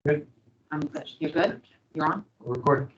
Good. I'm good. You're good? You're on? We're recording.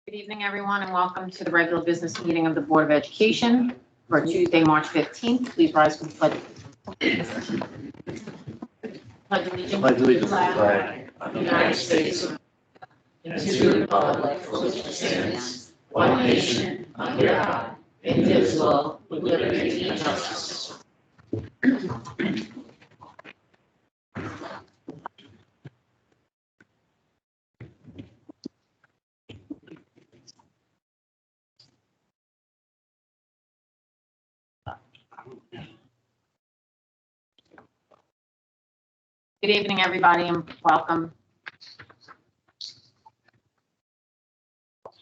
Good evening, everyone, and welcome to the regular business meeting of the Board of Education for Tuesday, March 15th. Please rise for the pledge. Pledge allegiance to the flag of the United States and to the republic for which it stands, one nation, under God, indivisible, with liberty and justice. Good evening, everybody, and welcome.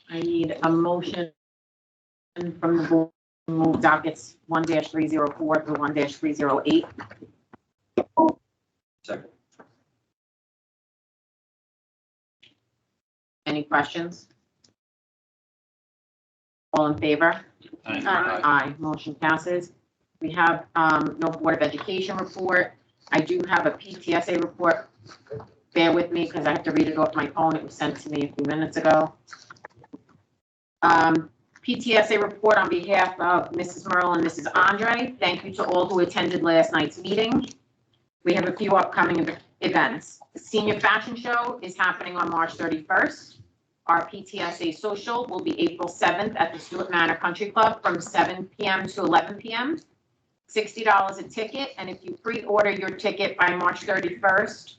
I need a motion from the board to move dockets 1-304 through 1-308. Second. Any questions? All in favor? Aye. Aye. Motion passes. We have no Board of Education report. I do have a PTSA report. Bear with me because I have to read it off my phone. It was sent to me a few minutes ago. PTSA report on behalf of Mrs. Merle and Mrs. Andre. Thank you to all who attended last night's meeting. We have a few upcoming events. The Senior Fashion Show is happening on March 31st. Our PTSA social will be April 7th at the Stewart Manor Country Club from 7 p.m. to 11 p.m. $60 a ticket, and if you pre-order your ticket by March 31st,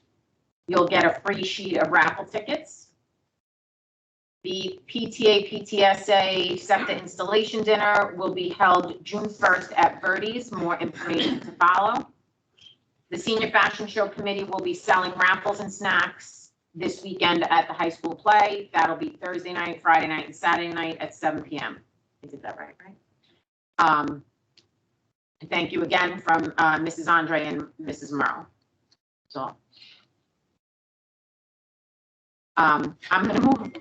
you'll get a free sheet of raffle tickets. The PTA/PTSA SEPTA installation dinner will be held June 1st at Birdie's. More information to follow. The Senior Fashion Show Committee will be selling raffles and snacks this weekend at the high school play. That'll be Thursday night, Friday night, and Saturday night at 7 p.m. I did that right? Thank you again from Mrs. Andre and Mrs. Merle. So I'm gonna move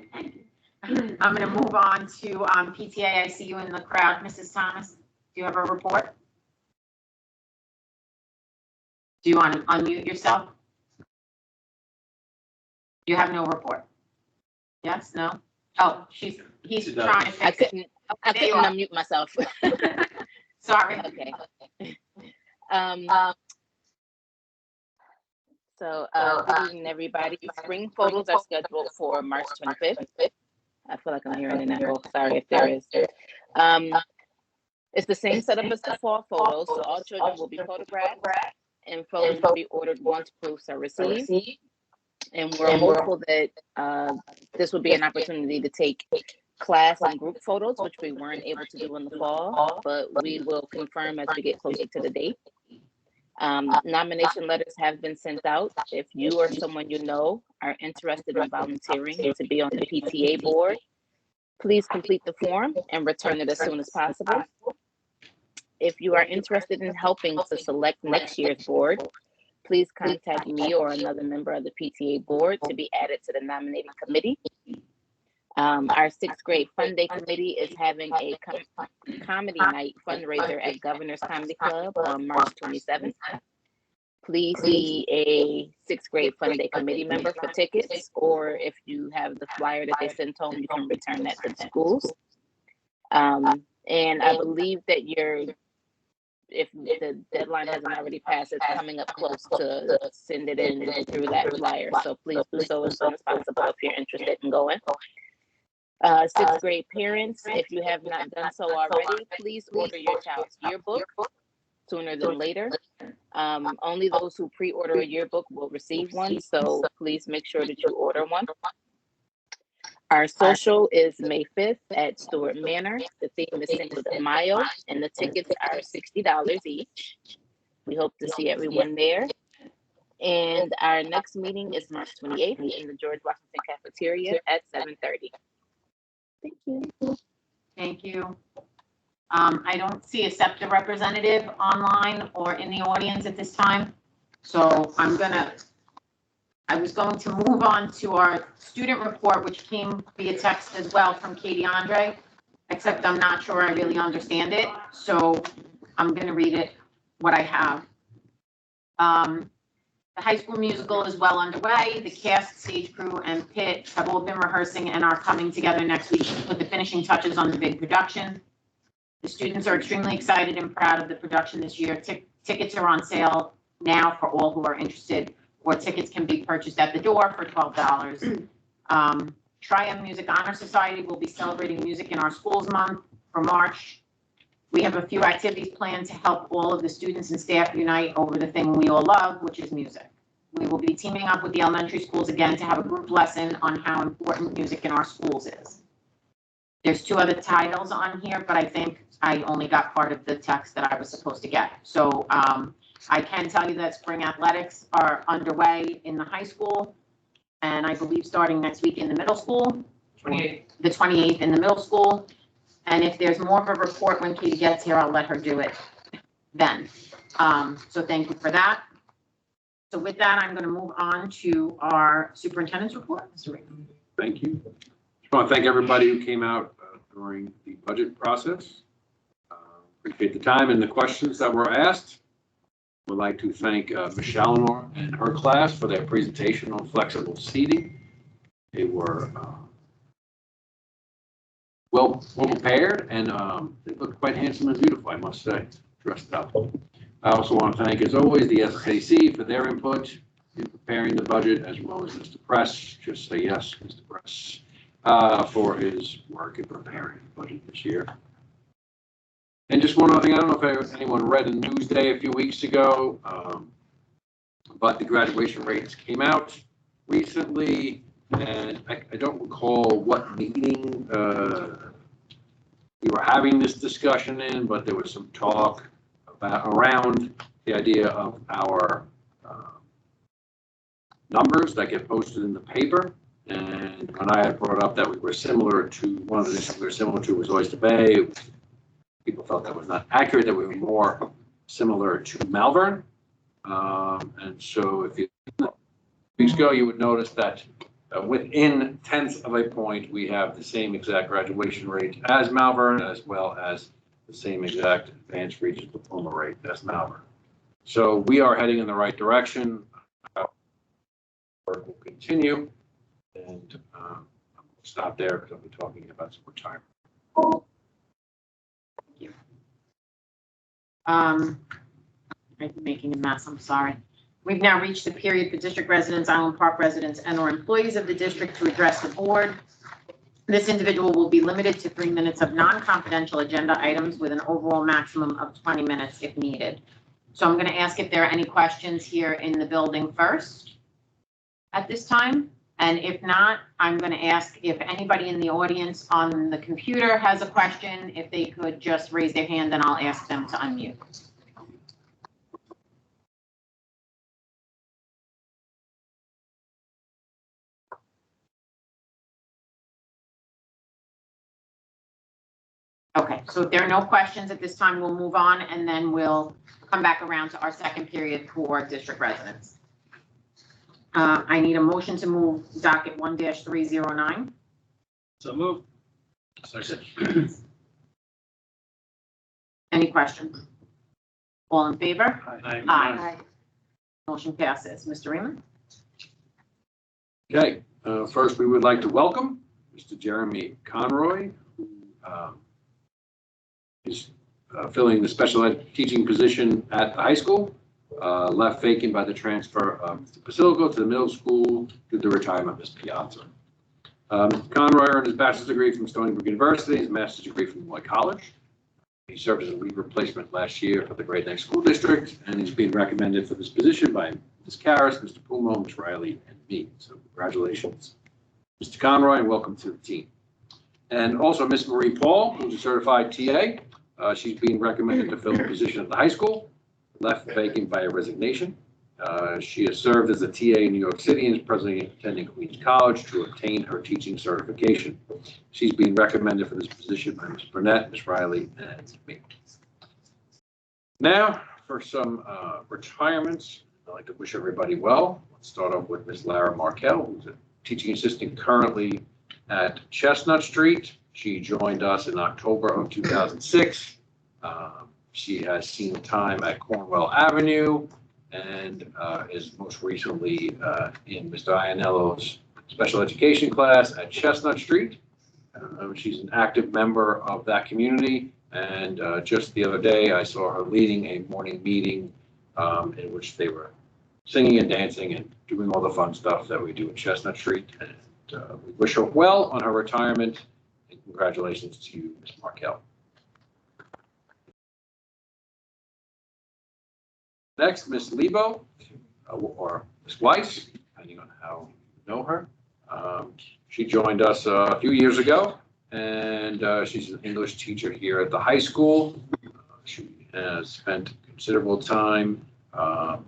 on to PTA. I see you in the crowd, Mrs. Thomas. Do you have a report? Do you want to unmute yourself? You have no report. Yes, no? Oh, he's trying to fix it. I couldn't unmute myself. Sorry. Okay. Good evening, everybody. Spring photos are scheduled for March 25th. I feel like I'm hearing an echo. Sorry if there is. It's the same setup as the fall photos, so all children will be photographed and photos will be ordered once proofs are received. And we're hopeful that this will be an opportunity to take class and group photos, which we weren't able to do in the fall, but we will confirm as we get closer to the date. Nomination letters have been sent out. If you or someone you know are interested in volunteering to be on the PTA board, please complete the form and return it as soon as possible. If you are interested in helping to select next year's board, please contact me or another member of the PTA board to be added to the nominating committee. Our sixth grade fun day committee is having a comedy night fundraiser at Governor's Comedy Club on March 27th. Please be a sixth grade fun day committee member for tickets, or if you have the flyer that they sent home, you can return that to the schools. And I believe that if the deadline hasn't already passed, it's coming up close to send it in through that flyer. So please do so as soon as possible if you're interested in going. Sixth grade parents, if you have not done so already, please order your child's yearbook sooner than later. Only those who pre-order a yearbook will receive one, so please make sure that you order one. Our social is May 5th at Stewart Manor. The theme is Cinco de Mayo, and the tickets are $60 each. We hope to see everyone there. And our next meeting is March 28th in the George Washington cafeteria at 7:30. Thank you. Thank you. I don't see a SEPTA representative online or in the audience at this time. So I was going to move on to our student report, which came via text as well from Katie Andre, except I'm not sure I really understand it. So I'm going to read it, what I have. The high school musical is well underway. The cast, stage crew, and pit have all been rehearsing and are coming together next week to put the finishing touches on the big production. The students are extremely excited and proud of the production this year. Tickets are on sale now for all who are interested, or tickets can be purchased at the door for $12. Triumph Music Honor Society will be celebrating music in our schools month for March. We have a few activities planned to help all of the students and staff unite over the thing we all love, which is music. We will be teaming up with the elementary schools again to have a group lesson on how important music in our schools is. There's 2 other titles on here, but I think I only got part of the text that I was supposed to get. So I can tell you that spring athletics are underway in the high school, and I believe starting next week in the middle school. 28th. The 28th in the middle school. And if there's more of a report when Katie gets here, I'll let her do it then. So thank you for that. So with that, I'm going to move on to our superintendent's report. Mr. Reed. Thank you. Just want to thank everybody who came out during the budget process. Appreciate the time and the questions that were asked. Would like to thank Michelle Eleanor and her class for their presentation on flexible seating. They were well prepared, and they looked quite handsome and beautiful, I must say, dressed up. I also want to thank, as always, the SAC for their input in preparing the budget, as well as Mr. Press. Just say yes, Mr. Press, for his work in preparing the budget this year. And just one other thing, I don't know if anyone read in Newsday a few weeks ago, but the graduation rates came out recently, and I don't recall what meeting we were having this discussion in, but there was some talk around the idea of our numbers that get posted in the paper. And when I had brought up that we were similar to, one of the issues we were similar to was Oyster Bay, people felt that was not accurate, that we were more similar to Malvern. And so if you weeks ago, you would notice that within tenths of a point, we have the same exact graduation rate as Malvern, as well as the same exact advanced regional diploma rate as Malvern. So we are heading in the right direction. Work will continue, and I'll stop there because I'll be talking about some retirement. Thank you. I'm making a mess, I'm sorry. We've now reached the period for district residents, Island Park residents, and or employees of the district to address the board. This individual will be limited to 3 minutes of non-confidential agenda items with an overall maximum of 20 minutes if needed. So I'm going to ask if there are any questions here in the building first at this time. And if not, I'm going to ask if anybody in the audience on the computer has a question, if they could just raise their hand, and I'll ask them to unmute. Okay, so if there are no questions at this time, we'll move on, and then we'll come back around to our second period for district residents. I need a motion to move docket 1-309. So moved. Second. Any questions? All in favor? Aye. Aye. Motion passes. Mr. Raymond? Okay, first we would like to welcome Mr. Jeremy Conroy, who is filling the special ed teaching position at the high school, left vacant by the transfer of Mr. Basilico to the middle school due to the retirement of Ms. Piazza. Mr. Conroy earned his bachelor's degree from Stony Brook University, his master's degree from Lloyd College. He served as a lead replacement last year for the Great Neck School District, and he's being recommended for this position by Ms. Karras, Mr. Pumo, Ms. Riley, and me. So congratulations, Mr. Conroy, and welcome to the team. And also Ms. Marie Paul, who's a certified TA. She's being recommended to fill the position at the high school, left vacant by a resignation. She has served as a TA in New York City and is presently attending Queens College to obtain her teaching certification. She's being recommended for this position by Ms. Burnett, Ms. Riley, and me. Now, for some retirements, I'd like to wish everybody well. Let's start off with Ms. Lara Markel, who's a teaching assistant currently at Chestnut Street. She joined us in October of 2006. She has seen time at Cornwell Avenue, and is most recently in Mr. Ianello's special education class at Chestnut Street. She's an active member of that community, and just the other day, I saw her leading a morning meeting in which they were singing and dancing and doing all the fun stuff that we do at Chestnut Street. And we wish her well on her retirement, and congratulations to you, Ms. Markell. Next, Ms. Lebo, or Ms. Weiss, depending on how you know her. She joined us a few years ago, and she's an English teacher here at the high school. She has spent considerable time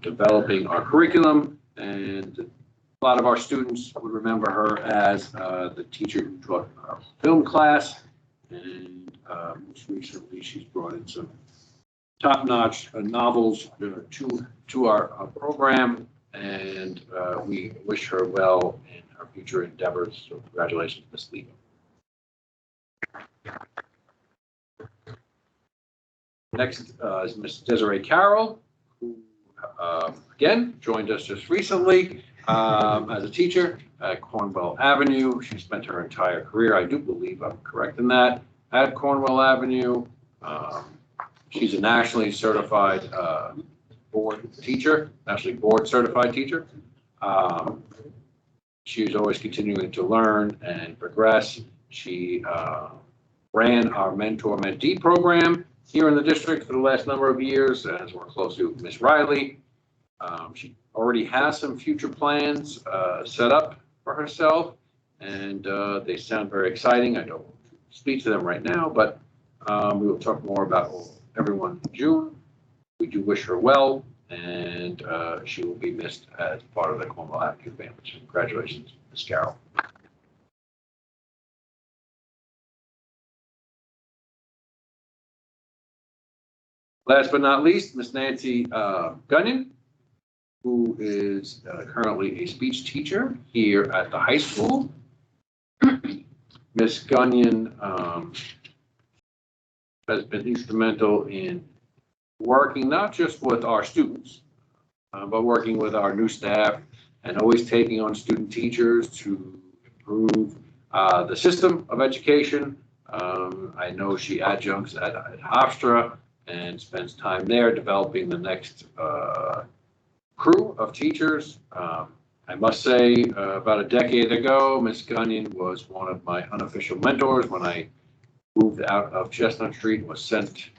developing our curriculum, and a lot of our students would remember her as the teacher who taught our film class, and most recently she's brought in some top-notch novels to our program, and we wish her well in her future endeavors. So congratulations, Ms. Lebo. Next is Ms. Desiree Carroll, who again joined us just recently as a teacher at Cornwell Avenue. She spent her entire career, I do believe I'm correct in that, at Cornwell Avenue. She's a nationally certified board teacher, nationally board certified teacher. She's always continuing to learn and progress. She ran our mentor-mentee program here in the district for the last number of years, as we're close to Ms. Riley. She already has some future plans set up for herself, and they sound very exciting. I don't speak to them right now, but we will talk more about everyone in June. We do wish her well, and she will be missed as part of the Cornwell Avenue family. So congratulations, Ms. Carroll. Last but not least, Ms. Nancy Gunion, who is currently a speech teacher here at the high school. Ms. Gunion has been instrumental in working not just with our students, but working with our new staff and always taking on student teachers to improve the system of education. I know she adjuncts at Hofstra and spends time there developing the next crew of teachers. I must say, about a decade ago, Ms. Gunion was one of my unofficial mentors when I moved out of Chestnut Street and was sent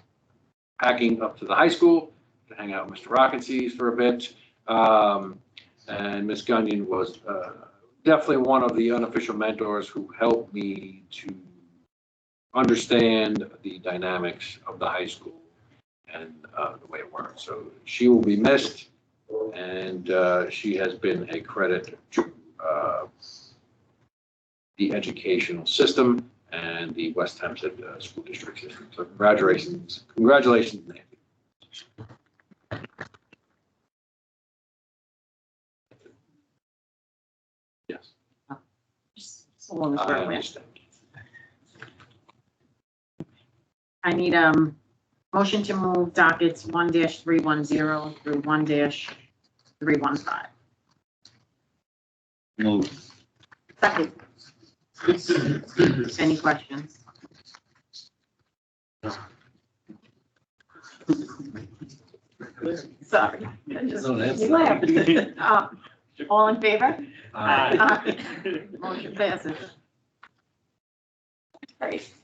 packing up to the high school to hang out with Mr. Rockensees for a bit. And Ms. Gunion was definitely one of the unofficial mentors who helped me to understand the dynamics of the high school and the way it works. So she will be missed, and she has been a credit to the educational system and the West Hempstead school district system. So congratulations, Nancy. Yes. So long as I we're aware. understand. I need motion to move dockets 1-310 through 1-315. Move. Second. Any questions? Sorry. I just- No, that's- you laughed. All in favor? Aye. Motion passes. Great.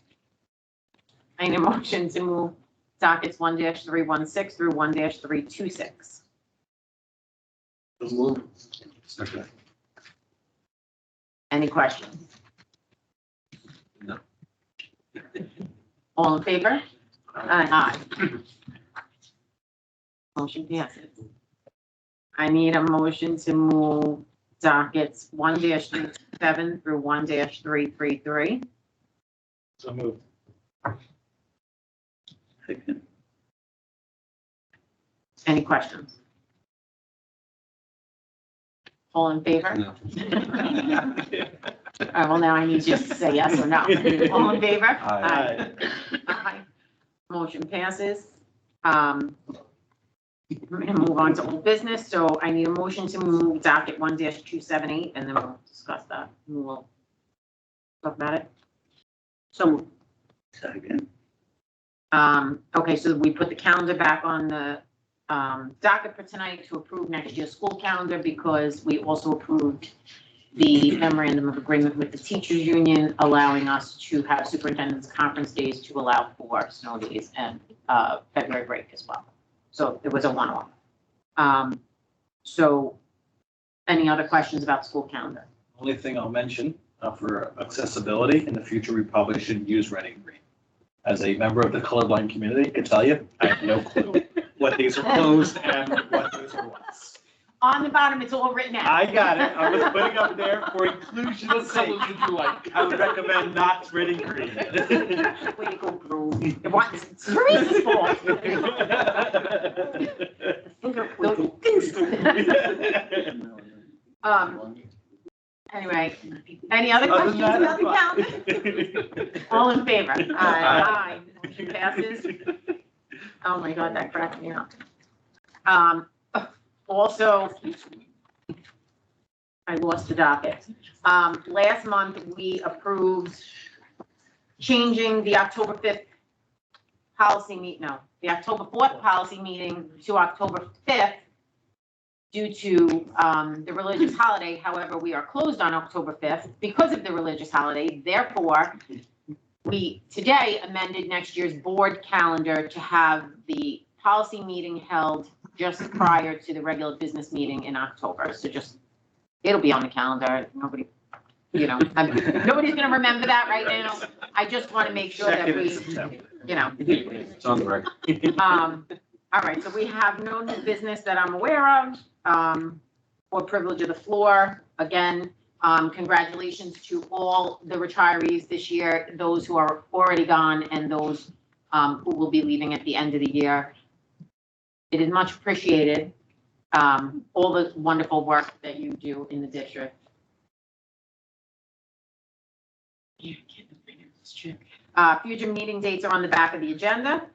I need a motion to move dockets 1-316 through 1-326. Move. Second. Any questions? No. All in favor? Aye. Motion passes. I need a motion to move dockets 1-37 through 1-333. So move. Any questions? All in favor? No. All right, well, now I need you to say yes or no. All in favor? Aye. Aye. Motion passes. We're gonna move on to old business, so I need a motion to move docket 1-278, and then we'll discuss that. And we'll talk about it. So, Second. okay, so we put the calendar back on the docket for tonight to approve next year's school calendar, because we also approved the memorandum of agreement with the teachers union, allowing us to have superintendent's conference days to allow for snow days and February break as well. So it was a one-off. So any other questions about school calendar? Only thing I'll mention for accessibility, in the future, we probably should use red and green. As a member of the colorblind community, I can tell you, I have no clue what days are closed and what days are what. On the bottom, it's all written out. I got it. I was putting up there for inclusion's sake. I would recommend not red and green. Way to go, Drew. It was Teresa's fault. Anyway, any other Other than questions that, about the I'm calendar? fine. All in favor? Aye. Motion passes. Oh my God, that cracked me up. Also, I lost the docket. Last month, we approved changing the October 5th the October 4th policy meeting to October 5th due to the religious holiday. However, we are closed on October 5th because of the religious holiday. Therefore, we today amended next year's board calendar to have the policy meeting held just prior to the regular business meeting in October. So it'll be on the calendar. Nobody, nobody's going to remember that right now. I just want to make sure that we, It's on the record. all right, so we have no new business that I'm aware of, or privilege of the floor. Again, congratulations to all the retirees this year, those who are already gone and those who will be leaving at the end of the year. It is much appreciated, all the wonderful work that you do in the district. Future meeting dates are on the back of the agenda.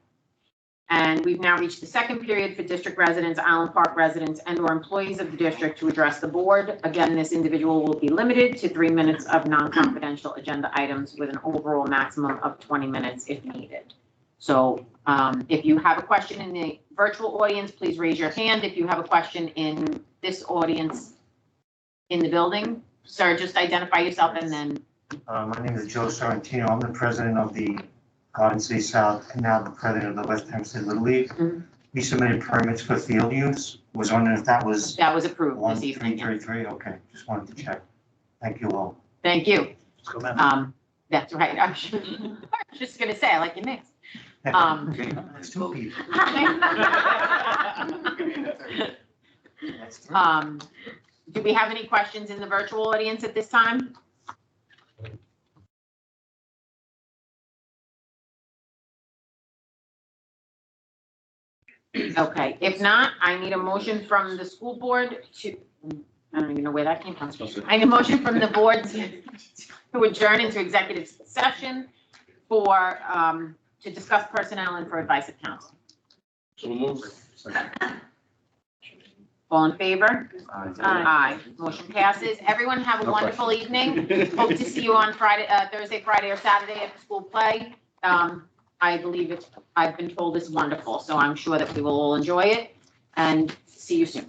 And we've now reached the second period for district residents, Island Park residents, and/or employees of the district to address the board. Again, this individual will be limited to 3 minutes of non-confidential agenda items with an overall maximum of 20 minutes if needed. So if you have a question in the virtual audience, please raise your hand. If you have a question in this audience in the building, sir, just identify yourself and then. My name is Joe Sorrentino. I'm the president of the Garden City South and now the president of the West Hempstead Little League. Mhm. We submitted permits for field use. Was wondering if that was That was approved this evening. 1333. Okay, just wanted to check. Thank you all. Thank you. Let's go, man. That's right. I was just gonna say, I like your mix. That's two people. That's three. Do we have any questions in the virtual audience at this time? Okay, if not, I need a motion from the school board to, I don't even know where that came from. I need a motion from the board to adjourn into executive session for, to discuss personnel and for advice of counsel. So move. All in favor? Aye. Motion passes. Everyone have a No wonderful evening. Hope to see you on Friday, Thursday, Friday, or Saturday at the school play. I believe I've been told it's wonderful, so I'm sure that we will all enjoy it and see you soon.